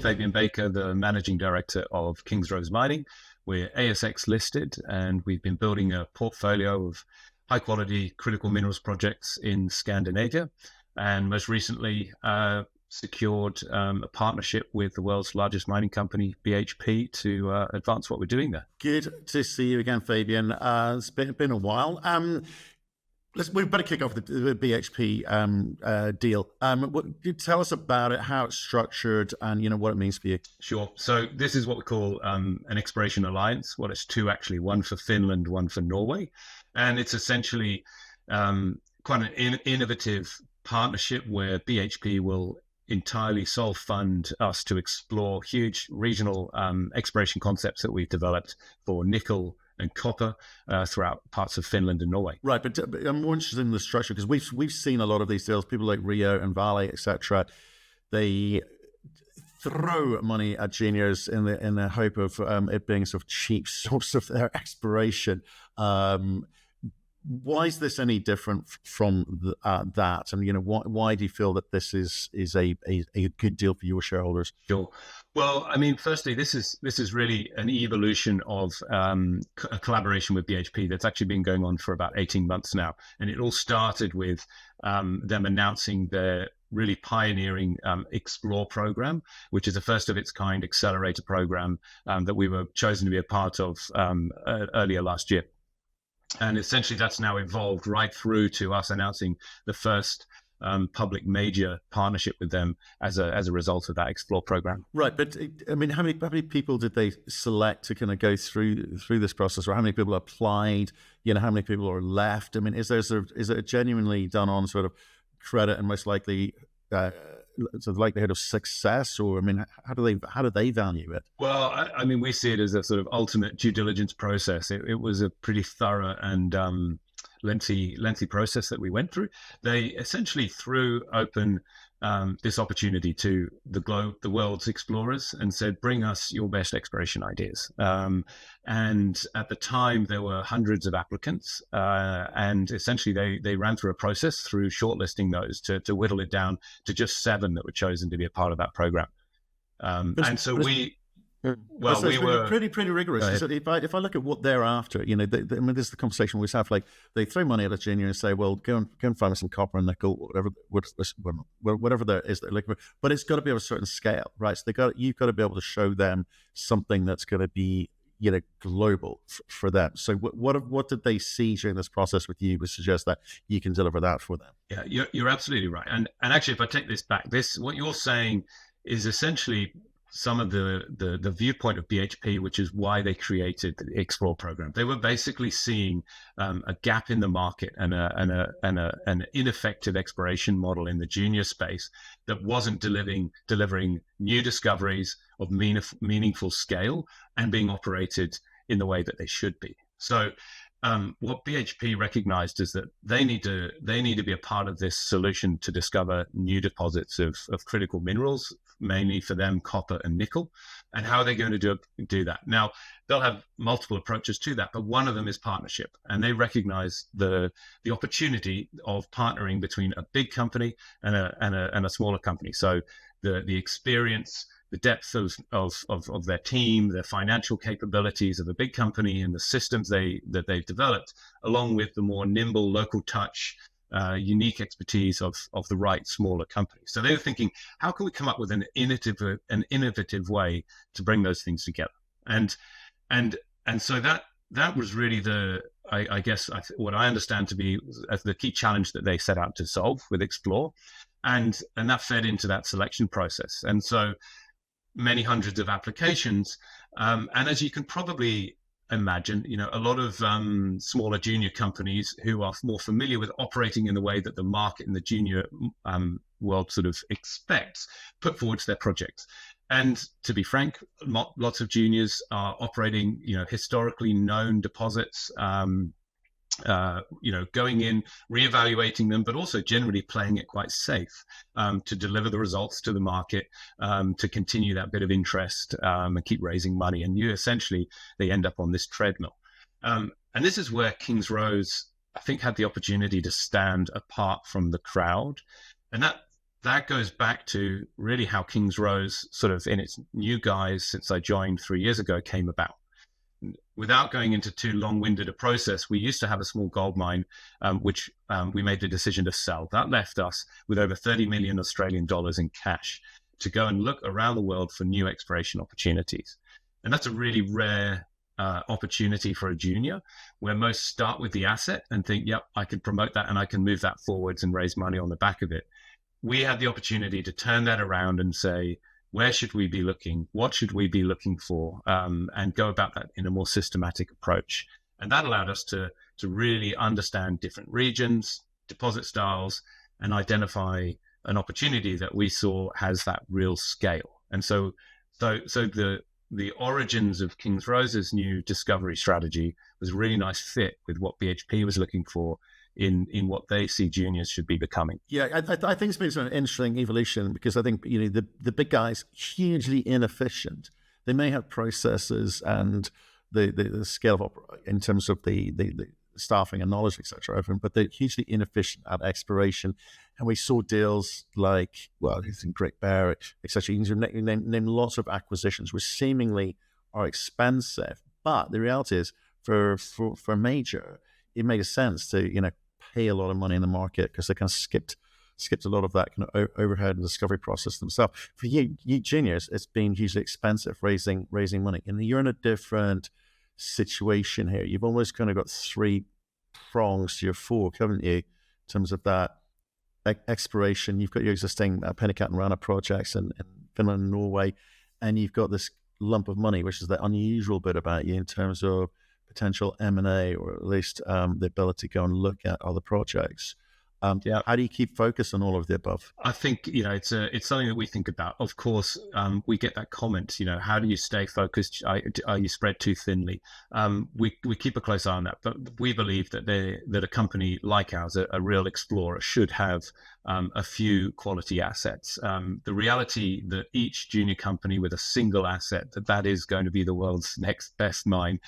Fabian Baker, the Managing Director of Kingsrose Mining. We're ASX listed, and we've been building a portfolio of high-quality critical minerals projects in Scandinavia, and most recently secured a partnership with the world's largest mining company, BHP, to advance what we're doing there. Good to see you again, Fabian. It's been a while. We better kick off the BHP deal. Tell us about it, how it's structured, and what it means for you. Sure. So this is what we call an exploration alliance. Well, it's two actually, one for Finland, one for Norway, and it's essentially quite an innovative partnership where BHP will entirely self-fund us to explore huge regional exploration concepts that we've developed for nickel and copper throughout parts of Finland and Norway. Right, but I'm more interested in the structure because we've seen a lot of these deals. People like Rio and Vale, etc. They throw money at juniors in the hope of it being sort of cheap source of their exploration. Why is this any different from that? And why do you feel that this is a good deal for your shareholders? Sure. Well, I mean, firstly, this is really an evolution of a collaboration with BHP that's actually been going on for about 18 months now, and it all started with them announcing their really pioneering Explore program, which is a first of its kind accelerator program that we were chosen to be a part of earlier last year. And essentially that's now evolved right through to us announcing the first public major partnership with them as a result of that Explore program. Right, but I mean, how many people did they select to kind of go through this process, or how many people applied? How many people are left? I mean, is it genuinely done on sort of credit and most likely the likelihood of success, or I mean, how do they value it? Well, I mean, we see it as a sort of ultimate due diligence process. It was a pretty thorough and lengthy process that we went through. They essentially threw open this opportunity to the world's explorers and said, bring us your best exploration ideas. And at the time, there were hundreds of applicants, and essentially they ran through a process through shortlisting those to whittle it down to just 7 that were chosen to be a part of that program. We were pretty rigorous. So if I look at what they're after, I mean, this is the conversation we have. Like, they throw money at a junior and say, "Well, go and find me some copper and nickel, whatever there is they're looking for." But it's got to be of a certain scale, right? So you've got to be able to show them something that's going to be global for them. So what did they see during this process with you to suggest that you can deliver that for them? Yeah, you're absolutely right. And actually, if I take this back, what you're saying is essentially some of the viewpoint of BHP, which is why they created the Explore program. They were basically seeing a gap in the market and an ineffective exploration model in the junior space that wasn't delivering new discoveries of meaningful scale and being operated in the way that they should be. So what BHP recognized is that they need to be a part of this solution to discover new deposits of critical minerals, mainly for them copper and nickel. And how are they going to do that? Now, they'll have multiple approaches to that, but one of them is partnership. And they recognize the opportunity of partnering between a big company and a smaller company. So the experience, the depth of their team, their financial capabilities of a big company, and the systems that they've developed, along with the more nimble local touch, unique expertise of the right smaller company. So they were thinking, how can we come up with an innovative way to bring those things together? And so that was really what I understand to be as the key challenge that they set out to solve with Explore, and that fed into that selection process. And so many hundreds of applications, and as you can probably imagine, a lot of smaller junior companies who are more familiar with operating in the way that the market and the junior world sort of expects, put forward their projects. And to be frank, lots of juniors are operating, historically known deposits, going in, reevaluating them, but also generally playing it quite safe to deliver the results to the market, to continue that bit of interest and keep raising money. And they end up on this treadmill. And this is where Kingsrose, I think, had the opportunity to stand apart from the crowd. And that goes back to really how Kingsrose, sort of in its new guise since I joined 3 years ago, came about. Without going into too long-winded a process, we used to have a small gold mine, which we made the decision to sell. That left us with over 30 million Australian dollars in cash to go and look around the world for new exploration opportunities. And that's a really rare opportunity for a junior, where most start with the asset and think, yep, I can promote that and I can move that forwards and raise money on the back of it. We had the opportunity to turn that around and say, where should we be looking? What should we be looking for? And go about that in a more systematic approach. And that allowed us to really understand different regions, deposit styles, and identify an opportunity that we saw has that real scale. And so the origins of Kingsrose's new discovery strategy was a really nice fit with what BHP was looking for in what they see juniors should be becoming. Yeah, I think it's been an interesting evolution, because I think the big guys, hugely inefficient. They may have processes and the scale of in terms of the staffing and knowledge, etc. But they're hugely inefficient at exploration. And we saw deals like, well, I think Great Bear, etc. You can name lots of acquisitions which seemingly are expensive, but the reality is for a major, it made sense to pay a lot of money in the market, because they kind of skipped a lot of that kind of overhead and discovery process themselves. For you juniors, it's been hugely expensive raising money, and you're in a different situation here. You've almost kind of got 3 prongs to your fork, haven't you, in terms of that exploration. You've got your existing Pennycat and Rana projects in Finland and Norway, and you've got this lump of money, which is the unusual bit about you in terms of potential M&A, or at least the ability to go and look at other projects. How do you keep focus on all of the above? I think it's something that we think about. Of course, we get that comment. How do you stay focused? Are you spread too thinly? We keep a close eye on that, but we believe that a company like ours, a real explorer, should have a few quality assets. The reality that each junior company with a single asset that is going to be the world's next best mine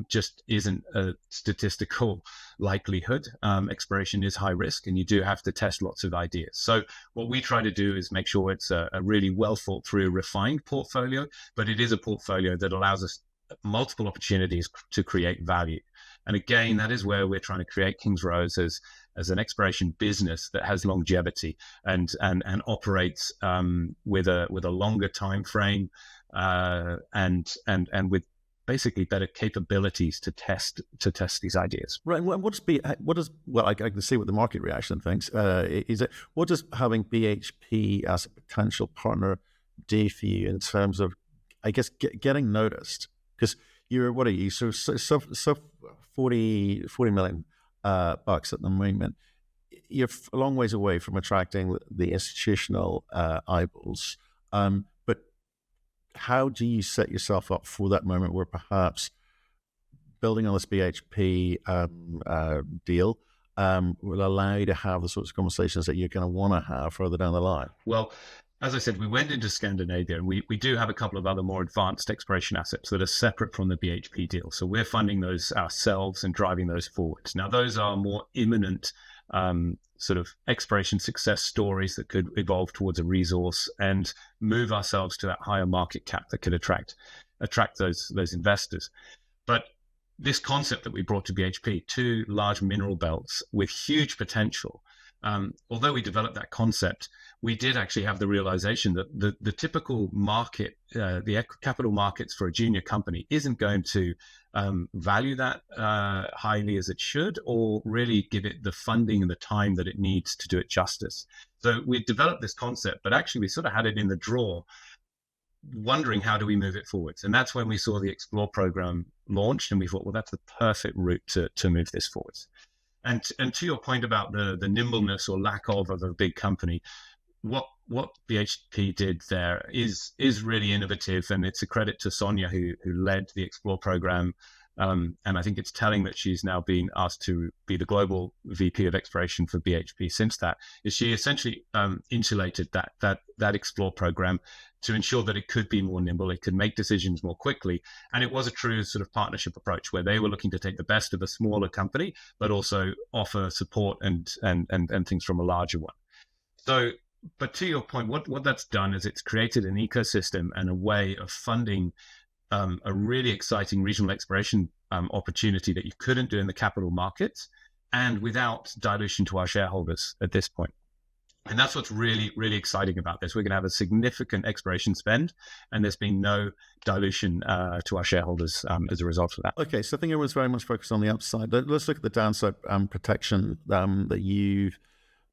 just isn't a statistical likelihood. Exploration is high risk, and you do have to test lots of ideas. So what we try to do is make sure it's a really well thought through, refined portfolio, but it is a portfolio that allows us multiple opportunities to create value. And again, that is where we're trying to create Kingsrose as an exploration business that has longevity and operates with a longer time frame and with basically better capabilities to test these ideas. Right. Well, I can see what the market reaction thinks. What does having BHP as a potential partner do for you in terms of, I guess, getting noticed? Because what are you? So 40 million bucks at the moment. You're a long ways away from attracting the institutional eyeballs. But how do you set yourself up for that moment where perhaps building on this BHP deal will allow you to have the sorts of conversations that you're going to want to have further down the line? Well, as I said, we went into Scandinavia, and we do have a couple of other more advanced exploration assets that are separate from the BHP deal. So we're funding those ourselves and driving those forwards. Now, those are more imminent sort of exploration success stories that could evolve towards a resource and move ourselves to that higher market cap that could attract those investors. But this concept that we brought to BHP, 2 large mineral belts with huge potential, although we developed that concept, we did actually have the realization that the typical market, the capital markets for a junior company isn't going to value that highly as it should, or really give it the funding and the time that it needs to do it justice. So we developed this concept, but actually we sort of had it in the drawer, wondering how do we move it forwards. And that's when we saw the Explore program launched, and we thought, well, that's the perfect route to move this forwards. And to your point about the nimbleness or lack of a big company, what BHP did there is really innovative, and it's a credit to Sonia who led the Explore program. And I think it's telling that she's now been asked to be the global VP of exploration for BHP since that. Is she essentially insulated that Explore program to ensure that it could be more nimble, it could make decisions more quickly. And it was a true sort of partnership approach where they were looking to take the best of a smaller company, but also offer support and things from a larger one. So but to your point, what that's done is it's created an ecosystem and a way of funding a really exciting regional exploration opportunity that you couldn't do in the capital markets, and without dilution to our shareholders at this point. And that's what's really, really exciting about this. We're going to have a significant exploration spend, and there's been no dilution to our shareholders as a result of that. Okay, so I think everyone's very much focused on the upside. Let's look at the downside protection that you've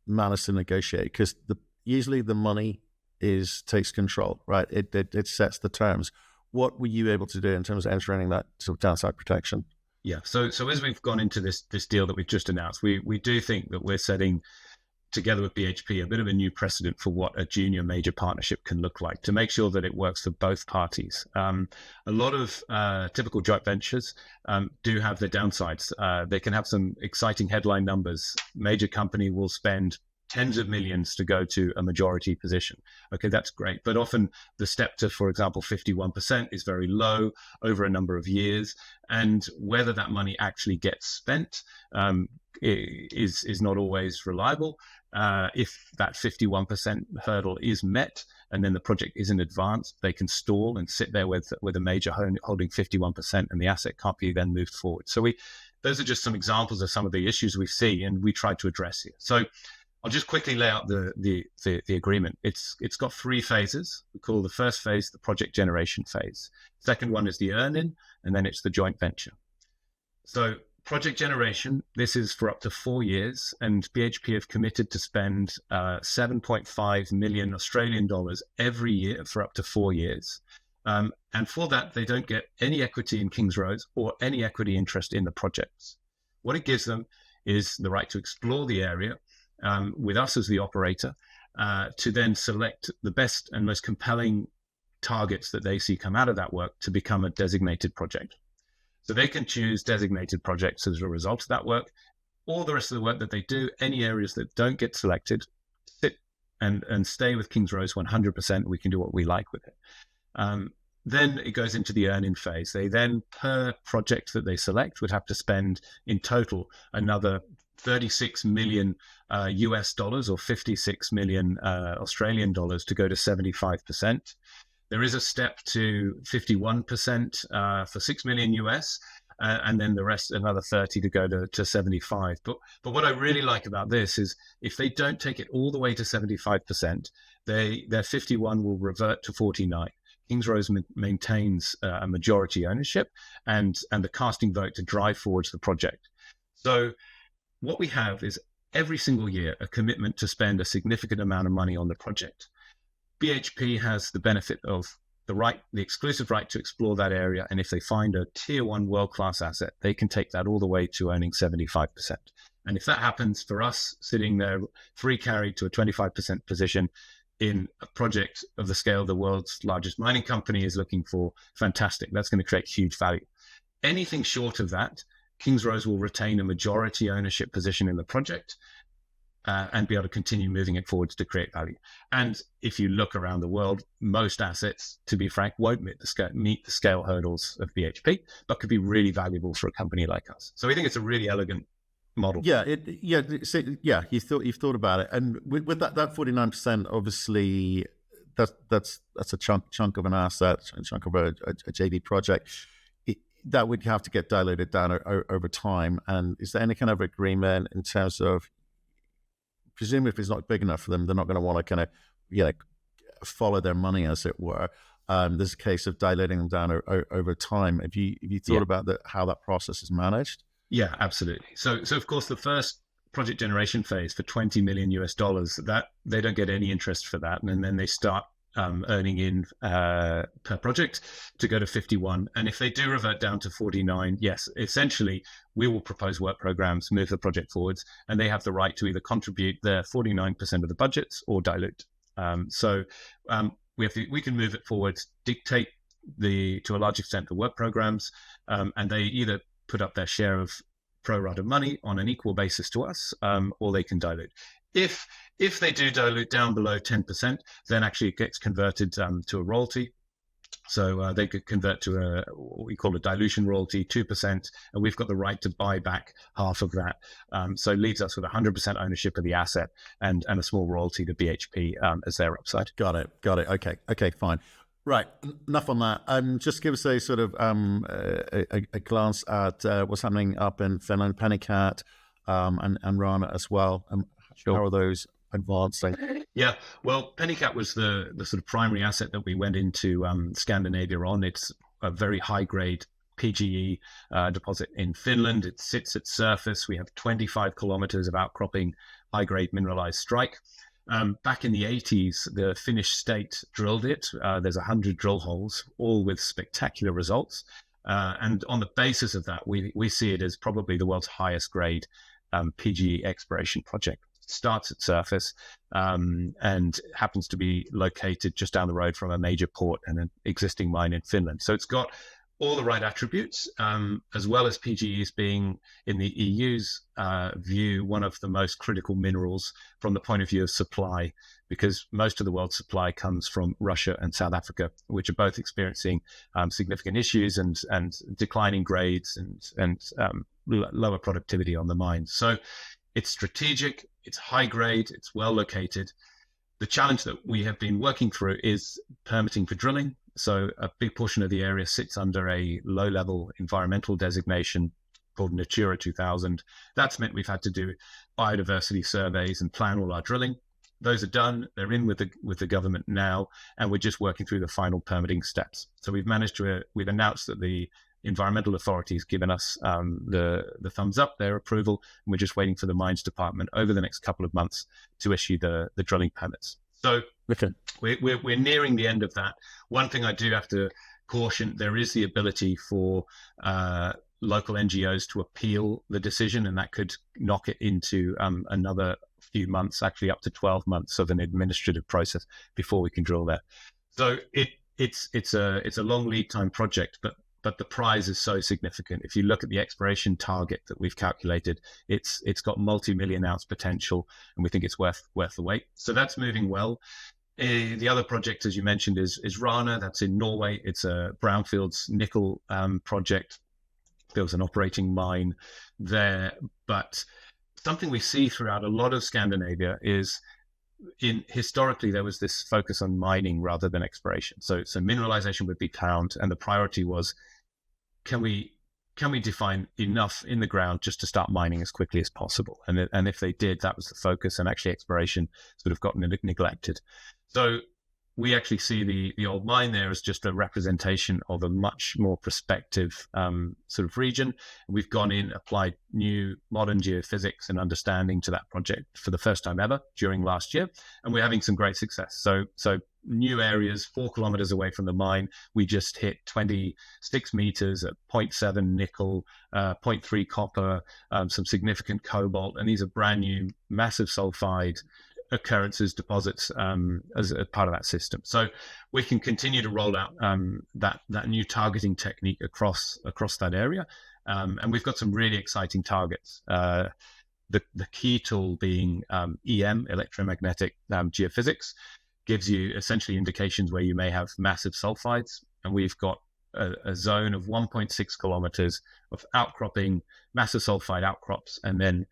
managed to negotiate, because usually the money takes control, right? It sets the terms. What were you able to do in terms of entering that sort of downside protection? Yeah, so as we've gone into this deal that we've just announced, we do think that we're setting, together with BHP, a bit of a new precedent for what a junior major partnership can look like, to make sure that it works for both parties. A lot of typical joint ventures do have their downsides. They can have some exciting headline numbers. Major company will spend tens of millions to go to a majority position. Okay, that's great. But often the step to, for example, 51% is very low over a number of years. And whether that money actually gets spent is not always reliable. If that 51% hurdle is met and then the project isn't advanced, they can stall and sit there with a major holding 51%, and the asset can't be then moved forward. So those are just some examples of some of the issues we see and we try to address here. So I'll just quickly lay out the agreement. It's got three phases. We call the first phase the project generation phase. Second one is the earn-in, and then it's the joint venture. So project generation, this is for up to 4 years, and BHP have committed to spend 7.5 million Australian dollars every year for up to 4 years. And for that, they don't get any equity in Kingsrose or any equity interest in the projects. What it gives them is the right to explore the area with us as the operator, to then select the best and most compelling targets that they see come out of that work to become a designated project. So they can choose designated projects as a result of that work. All the rest of the work that they do, any areas that don't get selected, sit and stay with Kingsrose 100%. We can do what we like with it. Then it goes into the earn-in phase. They then, per project that they select, would have to spend in total another 36 million US dollars or 56 million Australian dollars to go to 75%. There is a step to 51% for 6 million US, and then the rest, another 30 to go to 75. But what I really like about this is if they don't take it all the way to 75%, their 51 will revert to 49. Kingsrose maintains a majority ownership and the casting vote to drive forwards the project. So what we have is every single year a commitment to spend a significant amount of money on the project. BHP has the benefit of the exclusive right to explore that area, and if they find a tier 1 world-class asset, they can take that all the way to earning 75%. And if that happens, for us sitting there free carried to a 25% position in a project of the scale the world's largest mining company is looking for, fantastic. That's going to create huge value. Anything short of that, Kingsrose will retain a majority ownership position in the project and be able to continue moving it forwards to create value. And if you look around the world, most assets, to be frank, won't meet the scale hurdles of BHP, but could be really valuable for a company like us. So we think it's a really elegant model. You've thought about it, and with that 49%, obviously that's a chunk of an asset, a chunk of a JV project. That would have to get diluted down over time. And is there any kind of agreement in terms of, presumably if it's not big enough for them, they're not going to want to kind of follow their money, as it were. There's a case of diluting them down over time. Have you thought about how that process is managed? Yeah, absolutely. So of course, the first project generation phase for 20 million US dollars, that they don't get any interest for that. And then they start earning in per project to go to 51. And if they do revert down to 49, yes, essentially we will propose work programs, move the project forwards, and they have the right to either contribute their 49% of the budgets or dilute. We can move it forward, dictate to a large extent the work programs, and they either put up their share of pro rata money on an equal basis to us, or they can dilute. If they do dilute down below 10%, then actually it gets converted to a royalty. So they could convert to what we call a dilution royalty, 2%, and we've got the right to buy back half of that. So it leaves us with 100% ownership of the asset and a small royalty to BHP as their upside. Got it. Okay, fine. Right, enough on that. Just give us a sort of a glance at what's happening up in Finland, Pennycat, and Rana as well. Sure. How are those advancing? Yeah, well, Pennycat was the sort of primary asset that we went into Scandinavia on. It's a very high grade PGE deposit in Finland. It sits at surface. We have 25 kilometers of outcropping high grade mineralized strike. Back in the 80s, the Finnish state drilled it. There's 100 drill holes, all with spectacular results. And on the basis of that, we see it as probably the world's highest grade PGE exploration project. Starts at surface and happens to be located just down the road from a major port and an existing mine in Finland. So it's got all the right attributes, as well as PGEs being, in the EU's view, one of the most critical minerals from the point of view of supply, because most of the world's supply comes from Russia and South Africa, which are both experiencing significant issues and declining grades and lower productivity on the mines. So it's strategic, it's high grade, it's well located. The challenge that we have been working through is permitting for drilling. So a big portion of the area sits under a low-level environmental designation called Natura 2000. That's meant we've had to do biodiversity surveys and plan all our drilling. Those are done. They're in with the government now, and we're just working through the final permitting steps. So we've announced that the environmental authorities given us the thumbs up, their approval, and we're just waiting for the mines department over the next couple of months to issue the drilling permits. So okay. We're nearing the end of that. One thing I do have to caution, there is the ability for local NGOs to appeal the decision, and that could knock it into another few months, actually up to 12 months of an administrative process before we can drill there. So it's a long lead time project, but the prize is so significant. If you look at the exploration target that we've calculated, it's got multi-million ounce potential, and we think it's worth the wait. So that's moving well. The other project, as you mentioned, is Rana. That's in Norway. It's a brownfields nickel project. There was an operating mine there, but something we see throughout a lot of Scandinavia is historically there was this focus on mining rather than exploration. So mineralization would be found, and the priority was, can we define enough in the ground just to start mining as quickly as possible? And if they did, that was the focus, and actually exploration sort of got neglected. So we actually see the old mine there as just a representation of a much more prospective sort of region. We've gone in, applied new modern geophysics and understanding to that project for the first time ever during last year, and we're having some great success. So new areas 4 kilometers away from the mine, we just hit 26 meters at 0.7 nickel, 0.3 copper, some significant cobalt, and these are brand new massive sulfide occurrences, deposits as a part of that system. So we can continue to roll out that new targeting technique across that area, and we've got some really exciting targets. The key tool being EM, electromagnetic geophysics, gives you essentially indications where you may have massive sulfides, and we've got a zone of 1.6 kilometers of outcropping, massive sulfide outcrops, and then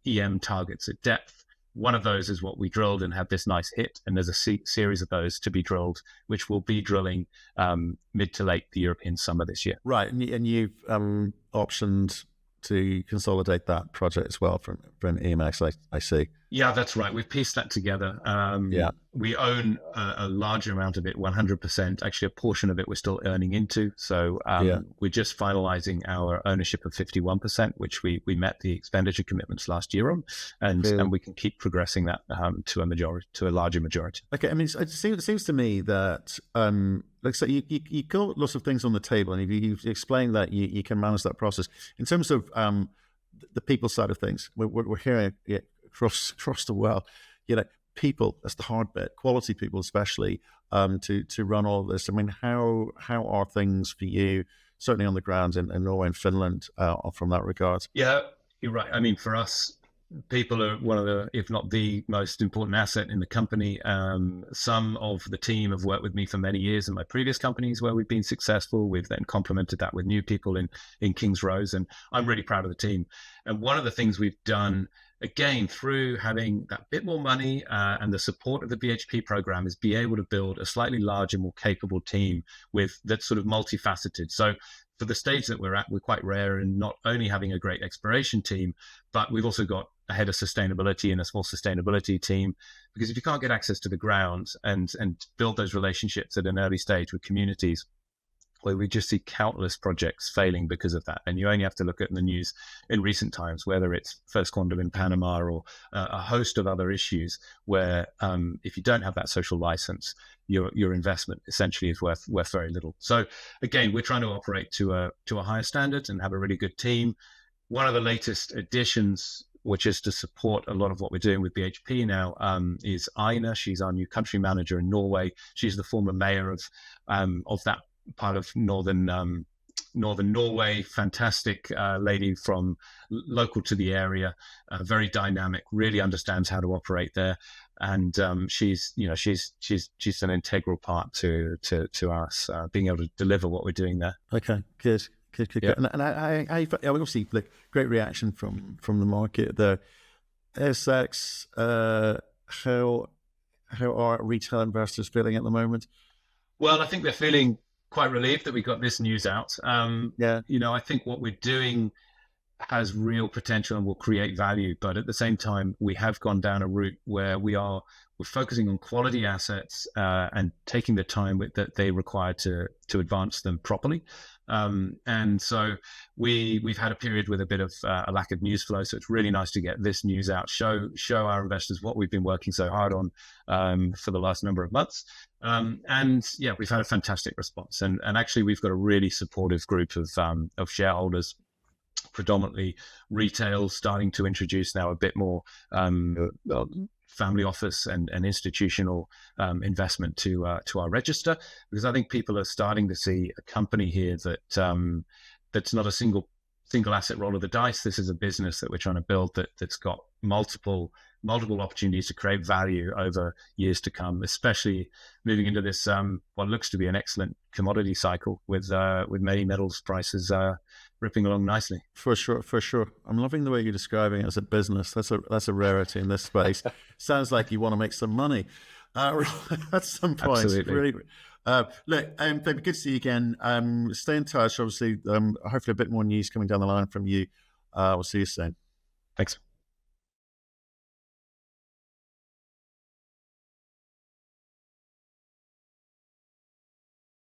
EM targets at depth. One of those is what we drilled and had this nice hit, and there's a series of those to be drilled, which we'll be drilling mid to late the European summer this year. Right, and you've optioned to consolidate that project as well from EMX, I see. Yeah, that's right. We've pieced that together. We own a larger amount of it, 100%. Actually, a portion of it we're still earning into. So we're just finalizing our ownership of 51%, which we met the expenditure commitments last year on, and we can keep progressing that to a larger majority. Okay, I mean, it seems to me that like I say, you got lots of things on the table, and you've explained that you can manage that process. In terms of the people side of things, we're hearing across the world, people, that's the hard bit, quality people especially, to run all of this. I mean, how are things for you, certainly on the ground in Norway and Finland, from that regard? Yeah, you're right. I mean, for us, people are one of the, if not the most important asset in the company. Some of the team have worked with me for many years in my previous companies where we've been successful. We've then complemented that with new people in Kingsrose, and I'm really proud of the team. And one of the things we've done, again, through having that bit more money and the support of the BHP program, is be able to build a slightly larger, more capable team with that's sort of multifaceted. So for the stage that we're at, we're quite rare in not only having a great exploration team, but we've also got a head of sustainability and a small sustainability team. Because if you can't get access to the ground and build those relationships at an early stage with communities, where we just see countless projects failing because of that. And you only have to look at the news in recent times, whether it's First Quantum in Panama or a host of other issues where if you don't have that social license, your investment essentially is worth very little. So again, we're trying to operate to a higher standard and have a really good team. One of the latest additions, which is to support a lot of what we're doing with BHP now, is Ina. She's our new country manager in Norway. She's the former mayor of that part of northern Norway. Fantastic lady from local to the area, very dynamic, really understands how to operate there, and she's an integral part to us being able to deliver what we're doing there. Okay, good. Yeah. And I obviously like great reaction from the market. The ASX, how are retail investors feeling at the moment? Well, I think they're feeling quite relieved that we got this news out. Yeah. I think what we're doing has real potential and will create value, but at the same time, we have gone down a route where we're focusing on quality assets and taking the time that they require to advance them properly. And so we've had a period with a bit of a lack of news flow. So it's really nice to get this news out, show our investors what we've been working so hard on for the last number of months. And yeah, we've had a fantastic response. And actually, we've got a really supportive group of shareholders, predominantly retail, starting to introduce now a bit more family office and institutional investment to our register, because I think people are starting to see a company here that's not a single asset roll of the dice. This is a business that we're trying to build that's got multiple opportunities to create value over years to come, especially moving into this what looks to be an excellent commodity cycle with many metals prices ripping along nicely. For sure. I'm loving the way you're describing it as a business. That's a rarity in this space. Sounds like you want to make some money at some point. Absolutely. Really. Look, Fabian, good to see you again. Stay in touch. Obviously, hopefully a bit more news coming down the line from you. We'll see you soon. Thanks.